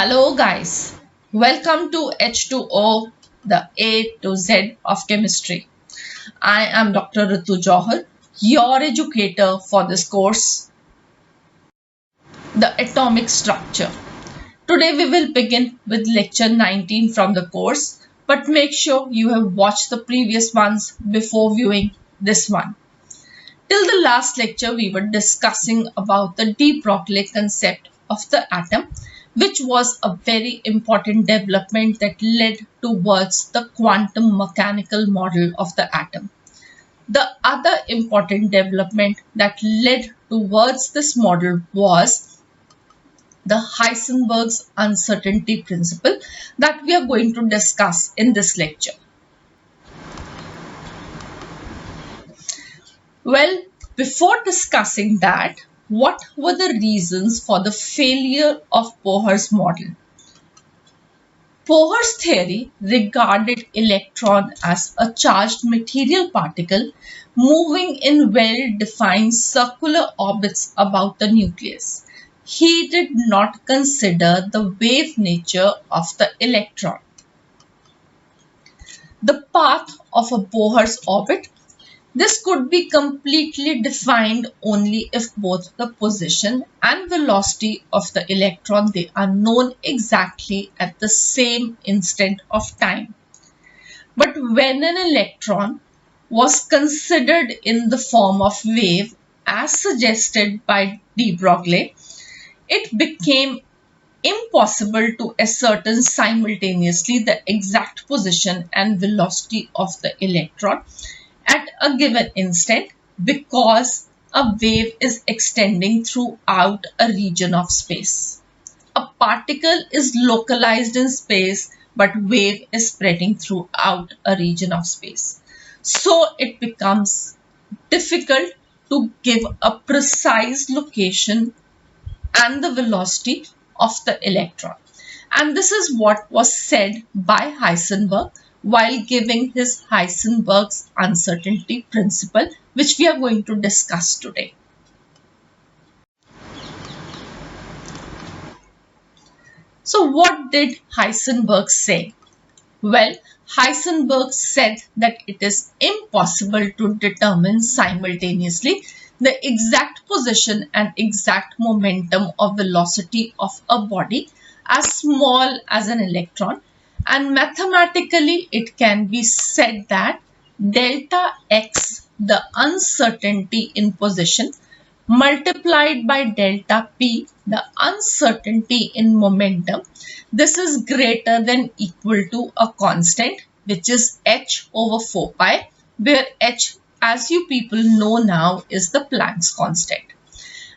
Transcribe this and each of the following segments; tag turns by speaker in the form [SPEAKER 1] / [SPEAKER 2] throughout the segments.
[SPEAKER 1] Hello guys, welcome to H2O, the A to Z of chemistry. I am Dr. Ritu Johar, your educator for this course, the atomic structure. Today we will begin with lecture 19 from the course, but make sure you have watched the previous ones before viewing this one. Till the last lecture we were discussing about the de Broglie concept of the atom, which was a very important development that led towards the quantum mechanical model of the atom. The other important development that led towards this model was the Heisenberg's uncertainty principle that we are going to discuss in this lecture. Well, before discussing that, what were the reasons for the failure of Bohrs' model? Bohrs' theory regarded electron as a charged material particle moving in well-defined circular orbits about the nucleus. He did not consider the wave nature of the electron. The path of a Bohrs orbit. This could be completely defined only if both the position and velocity of the electron they are known exactly at the same instant of time. But when an electron was considered in the form of wave as suggested by de Broglie, it became impossible to ascertain simultaneously the exact position and velocity of the electron at a given instant because a wave is extending throughout a region of space. A particle is localized in space, but wave is spreading throughout a region of space. So it becomes difficult to give a precise location and the velocity of the electron. And this is what was said by Heisenberg while giving his Heisenberg's uncertainty principle, which we are going to discuss today. So what did Heisenberg say? Well, Heisenberg said that it is impossible to determine simultaneously the exact position and exact momentum or velocity of a body as small as an electron, and mathematically it can be said that delta x, the uncertainty in position, multiplied by delta p, the uncertainty in momentum, this is greater than equal to a constant which is h over 4 pi, where h, as you people know now, is the Planck's constant.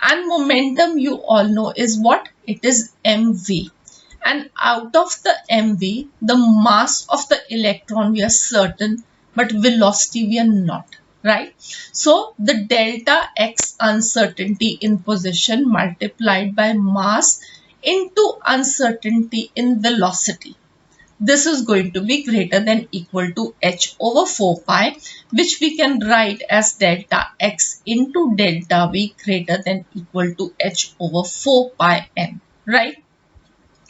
[SPEAKER 1] And momentum, you all know, is what? It is mv. And out of the mv, the mass of the electron we are certain, but velocity we are not, right? So the delta x uncertainty in position multiplied by mass into uncertainty in velocity, this is going to be greater than equal to h over 4 pi, which we can write as delta x into delta v greater than equal to h over 4 pi m, right?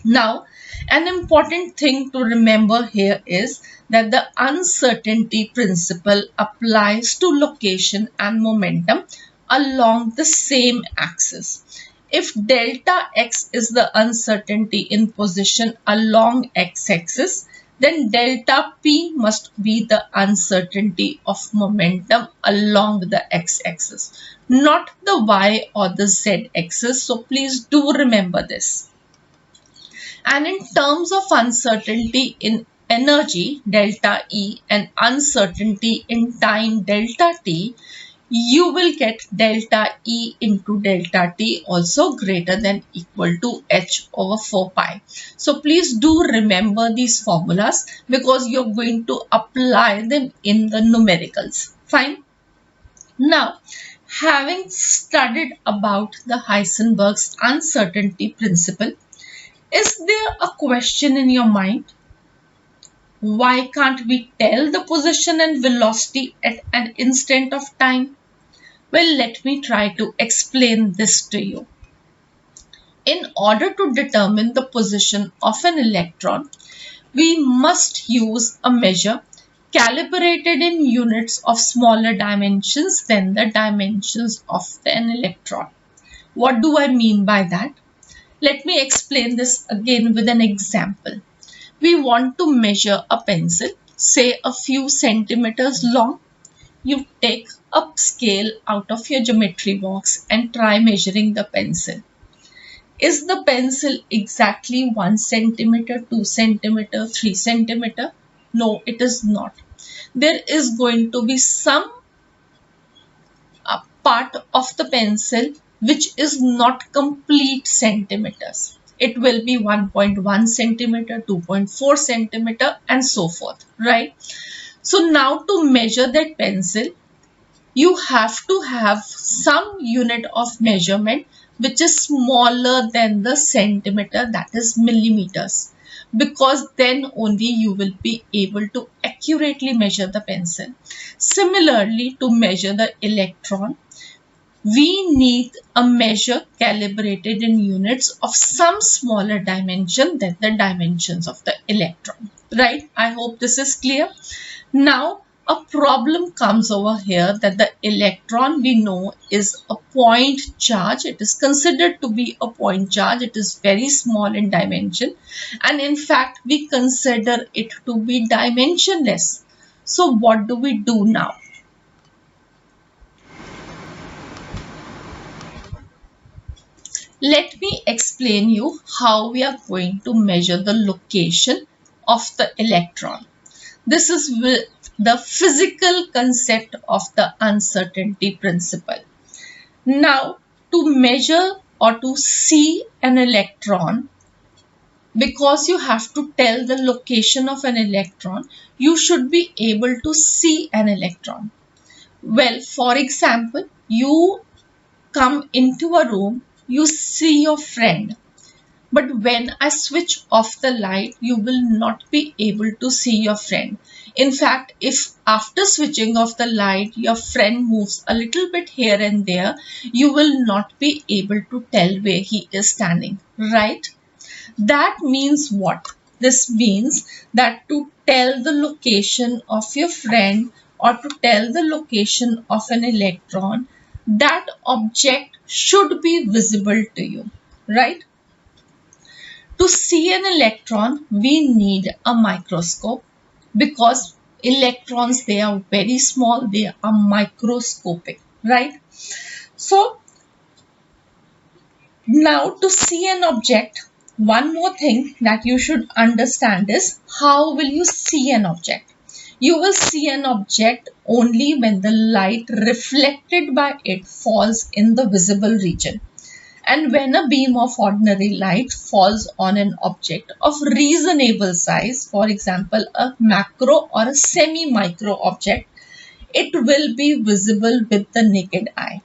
[SPEAKER 1] Now, an important thing to remember here is that the uncertainty principle applies to location and momentum along the same axis. If delta x is the uncertainty in position along x-axis, then delta p must be the uncertainty of momentum along the x-axis, not the y or the z-axis. So please do remember this. And in terms of uncertainty in energy, delta E, and uncertainty in time, delta T, you will get delta E into delta T also greater than equal to h over 4 pi. So please do remember these formulas because you're going to apply them in the numericals. Fine. Now, having studied about the Heisenberg's uncertainty principle, is there a question in your mind? Why can't we tell the position and velocity at an instant of time? Well, let me try to explain this to you. In order to determine the position of an electron, we must use a measure calibrated in units of smaller dimensions than the dimensions of an electron. What do I mean by that? Let me explain this again with an example. We want to measure a pencil, say a few centimeters long. You take a scale out of your geometry box and try measuring the pencil. Is the pencil exactly 1 centimeter, 2 centimeter, 3 centimeter? No, it is not. There is going to be some part of the pencil which is not complete centimeters. It will be 1.1 centimeter, 2.4 centimeter and so forth, right? So now to measure that pencil, you have to have some unit of measurement which is smaller than the centimeter, that is millimeters, because then only you will be able to accurately measure the pencil. Similarly, to measure the electron, we need a measure calibrated in units of some smaller dimension than the dimensions of the electron, right? I hope this is clear. Now, a problem comes over here that the electron we know is a point charge. It is considered to be a point charge. It is very small in dimension, and in fact we consider it to be dimensionless. So what do we do now? Let me explain you how we are going to measure the location of the electron. This is the physical concept of the uncertainty principle. Now, to measure or to see an electron, because you have to tell the location of an electron, you should be able to see an electron. Well, for example, you come into a room, you see your friend. But when I switch off the light, you will not be able to see your friend. In fact, if after switching off the light, your friend moves a little bit here and there, you will not be able to tell where he is standing, right? That means what? This means that to tell the location of your friend or to tell the location of an electron, that object should be visible to you, right? To see an electron, we need a microscope because electrons, they are very small, they are microscopic, right? So, now to see an object, one more thing that you should understand is how will you see an object? You will see an object only when the light reflected by it falls in the visible region. And when a beam of ordinary light falls on an object of reasonable size, for example, a macro or a semi-micro object, it will be visible with the naked eye.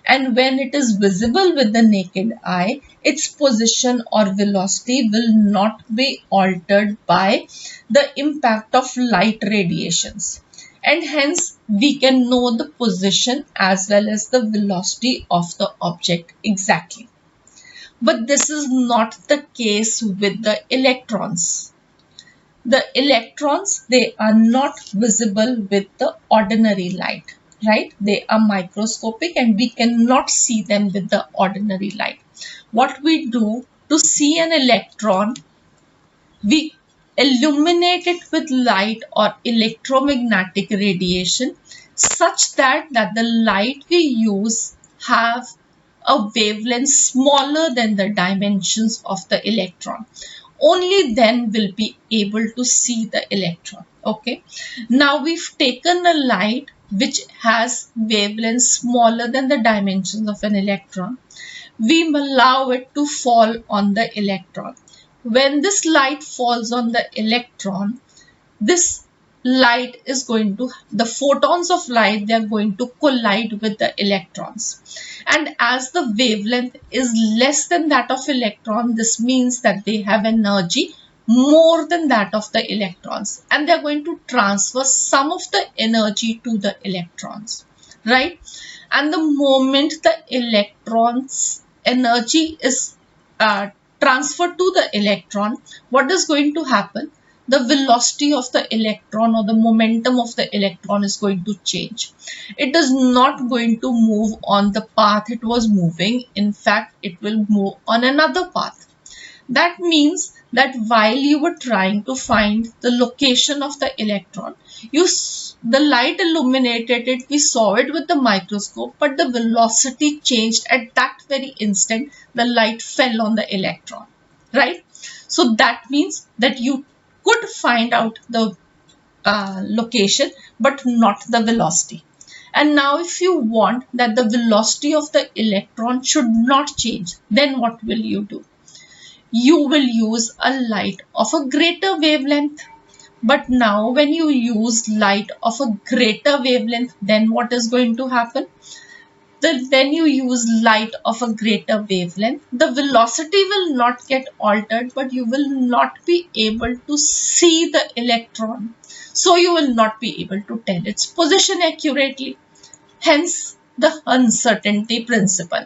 [SPEAKER 1] And when it is visible with the naked eye, its position or velocity will not be altered by the impact of light radiations. And hence, we can know the position as well as the velocity of the object exactly. But this is not the case with the electrons. The electrons, they are not visible with the ordinary light, right? They are microscopic and we cannot see them with the ordinary light. What we do to see an electron, we illuminate it with light or electromagnetic radiation such that the light we use have a wavelength smaller than the dimensions of the electron. Only then we'll be able to see the electron. Okay. Now we've taken a light which has wavelength smaller than the dimensions of an electron. We allow it to fall on the electron. When this light falls on the electron, this light is going to, the photons of light, they are going to collide with the electrons. And as the wavelength is less than that of electron, this means that they have energy more than that of the electrons. And they are going to transfer some of the energy to the electrons, right? And the moment the electrons' energy is transferred to the electron, what is going to happen? The velocity of the electron or the momentum of the electron is going to change. It is not going to move on the path it was moving. In fact, it will move on another path. That means that while you were trying to find the location of the electron, the light illuminated it, we saw it with the microscope, but the velocity changed at that very instant. The light fell on the electron, right? So that means that you could find out the location, but not the velocity. And now if you want that the velocity of the electron should not change, then what will you do? You will use a light of a greater wavelength. But now when you use light of a greater wavelength, then what is going to happen? When you use light of a greater wavelength, the velocity will not get altered, but you will not be able to see the electron. So you will not be able to tell its position accurately. Hence the uncertainty principle.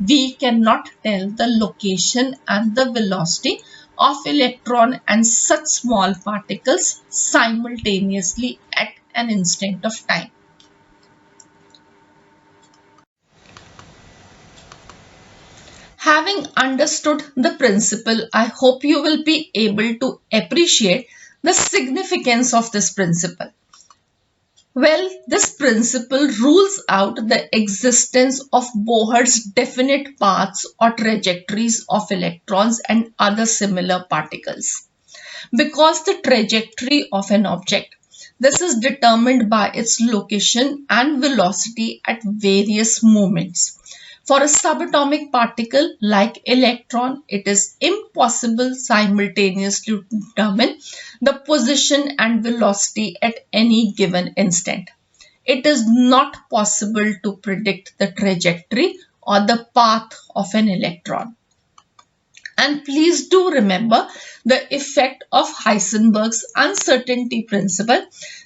[SPEAKER 1] We cannot tell the location and the velocity of electron and such small particles simultaneously at an instant of time. Having understood the principle, I hope you will be able to appreciate the significance of this principle. Well, this principle rules out the existence of Bohrs' definite paths or trajectories of electrons and other similar particles. Because the trajectory of an object, this is determined by its location and velocity at various moments. For a subatomic particle like electron, it is impossible simultaneously to determine the position and velocity at any given instant. It is not possible to predict the trajectory or the path of an electron. And please do remember the effect of Heisenberg's uncertainty principle.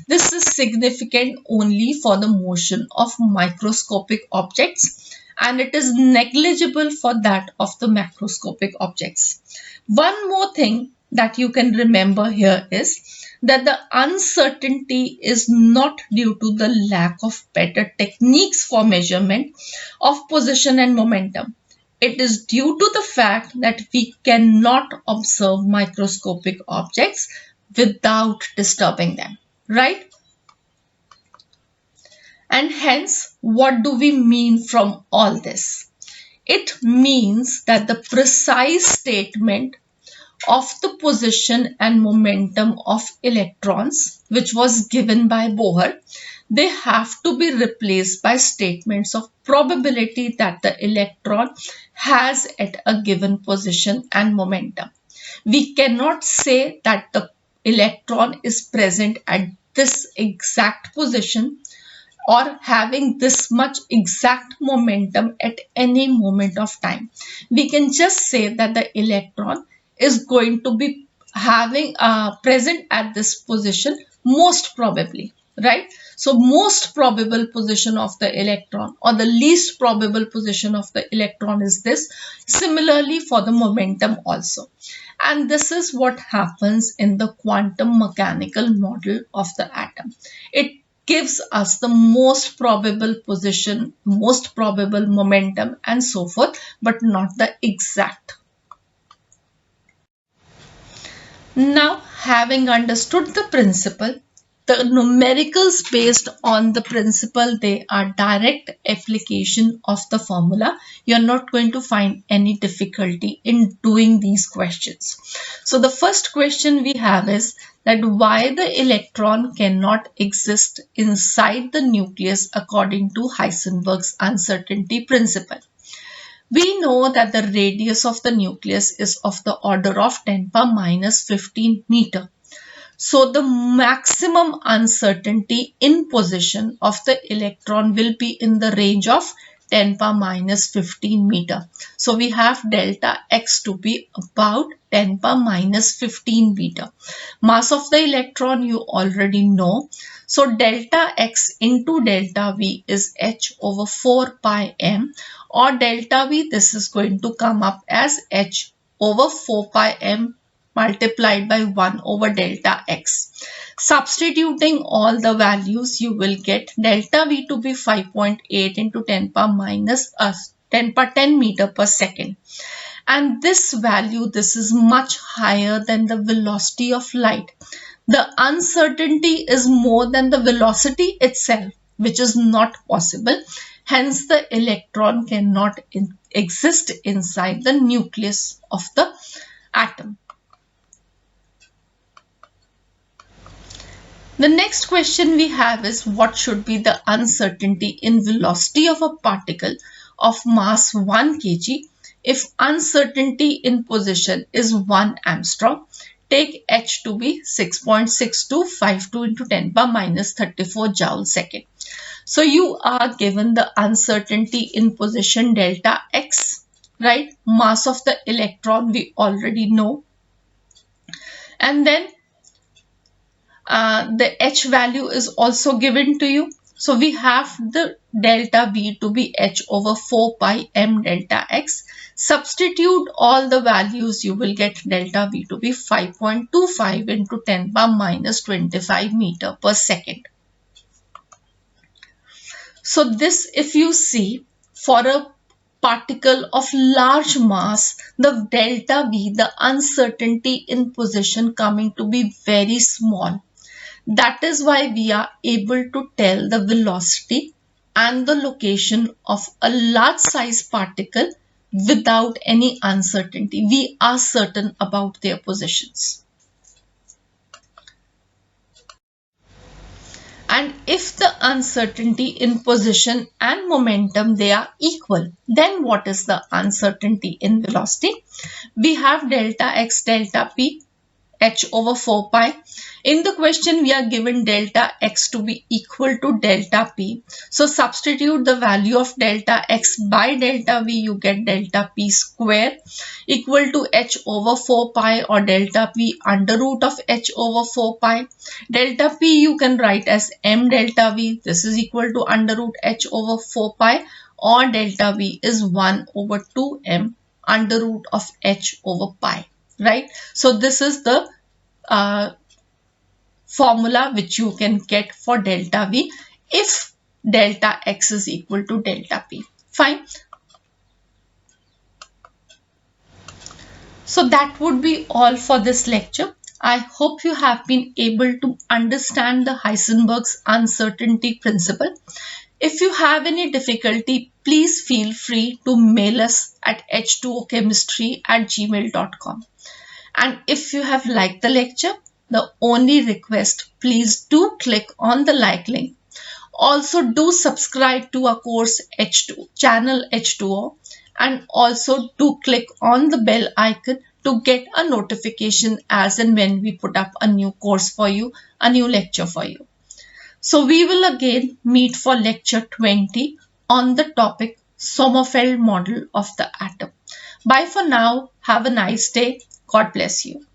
[SPEAKER 1] This is significant only for the motion of microscopic objects, and it is negligible for that of the macroscopic objects. One more thing that you can remember here is that the uncertainty is not due to the lack of better techniques for measurement of position and momentum. It is due to the fact that we cannot observe microscopic objects without disturbing them, right? And hence, what do we mean from all this? It means that the precise statement of the position and momentum of electrons, which was given by Bohr, they have to be replaced by statements of probability that the electron has at a given position and momentum. We cannot say that the electron is present at this exact position or having this much exact momentum at any moment of time. We can just say that the electron is going to be having present at this position most probably, right? So most probable position of the electron or the least probable position of the electron is this. Similarly for the momentum also. And this is what happens in the quantum mechanical model of the atom. It gives us the most probable position, most probable momentum and so forth, but not the exact. Now, having understood the principle, the numericals based on the principle, they are direct application of the formula. You are not going to find any difficulty in doing these questions. So the first question we have is that why the electron cannot exist inside the nucleus according to Heisenberg's uncertainty principle. We know that the radius of the nucleus is of the order of 10 power minus 15 meter. So the maximum uncertainty in position of the electron will be in the range of 10 power minus 15 meter. So we have delta x to be about 10 power minus 15 meter. Mass of the electron you already know. So delta x into delta v is h over 4 pi m, or delta v, this is going to come up as h over 4 pi m multiplied by 1 over delta x. Substituting all the values, you will get delta v to be 5.8 into 10 power minus 10 power 10 meter per second. And this value, this is much higher than the velocity of light. The uncertainty is more than the velocity itself, which is not possible. Hence, the electron cannot exist inside the nucleus of the atom. The next question we have is, what should be the uncertainty in velocity of a particle of mass 1 kg if uncertainty in position is 1 angstrom? Take h to be 6.6252 into 10 power minus 34 joule second. So you are given the uncertainty in position delta x, right? Mass of the electron we already know. And then the h value is also given to you. So we have the delta v to be h over 4 pi m delta x. Substitute all the values, you will get delta v to be 5.25 into 10 power minus 25 meter per second. So this, if you see, for a particle of large mass, the delta v, the uncertainty in position coming to be very small. That is why we are able to tell the velocity and the location of a large size particle without any uncertainty. We are certain about their positions. And if the uncertainty in position and momentum, they are equal, then what is the uncertainty in velocity? We have delta x, delta p, h over 4 pi. In the question, we are given delta x to be equal to delta p. So substitute the value of delta x by delta v, you get delta p square equal to h over 4 pi, or delta p under root of h over 4 pi. Delta p you can write as m delta v. This is equal to under root h over 4 pi, or delta v is 1 over 2m under root of h over pi. Right? So this is the formula which you can get for delta v if delta x is equal to delta p. Fine. So that would be all for this lecture. I hope you have been able to understand the Heisenberg's uncertainty principle. If you have any difficulty, please feel free to mail us at h2ochemistry@gmail.com. And if you have liked the lecture, the only request, please do click on the like link. Also do subscribe to our course channel H2O, and also do click on the bell icon to get a notification as and when we put up a new course for you, a new lecture for you. So we will again meet for lecture 20 on the topic Sommerfeld model of the atom. Bye for now. Have a nice day. God bless you.